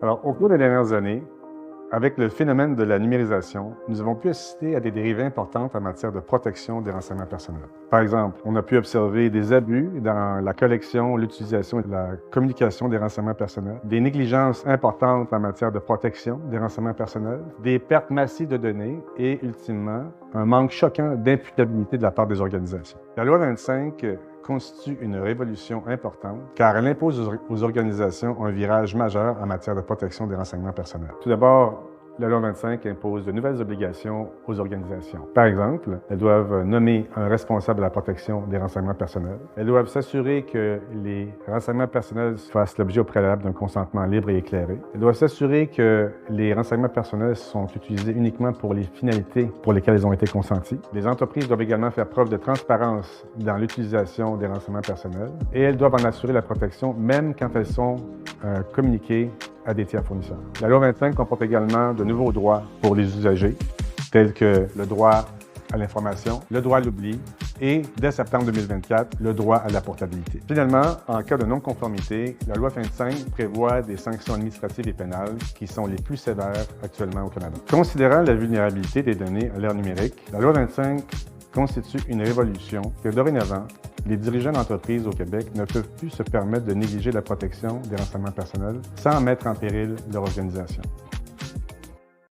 Alors, au cours des dernières années, avec le phénomène de la numérisation, nous avons pu assister à des dérivées importantes en matière de protection des renseignements personnels. Par exemple, on a pu observer des abus dans la collection, l'utilisation et la communication des renseignements personnels, des négligences importantes en matière de protection des renseignements personnels, des pertes massives de données et, ultimement, un manque choquant d'imputabilité de la part des organisations. La loi 25 constitue une révolution importante car elle impose aux organisations un virage majeur en matière de protection des renseignements personnels. Tout d'abord, la loi 25 impose de nouvelles obligations aux organisations. Par exemple, elles doivent nommer un responsable de la protection des renseignements personnels. Elles doivent s'assurer que les renseignements personnels fassent l'objet au préalable d'un consentement libre et éclairé. Elles doivent s'assurer que les renseignements personnels sont utilisés uniquement pour les finalités pour lesquelles ils ont été consentis. Les entreprises doivent également faire preuve de transparence dans l'utilisation des renseignements personnels et elles doivent en assurer la protection même quand elles sont communiquées à des tiers fournisseurs. La loi 25 comporte également de nouveaux droits pour les usagers, tels que le droit à l'information, le droit à l'oubli et, dès septembre 2024, le droit à la portabilité. Finalement, en cas de non-conformité, la loi 25 prévoit des sanctions administratives et pénales qui sont les plus sévères actuellement au Canada. Considérant la vulnérabilité des données à l'ère numérique, la loi 25 constitue une révolution que, dorénavant, les dirigeants d'entreprises au Québec ne peuvent plus se permettre de négliger la protection des renseignements personnels sans mettre en péril leur organisation.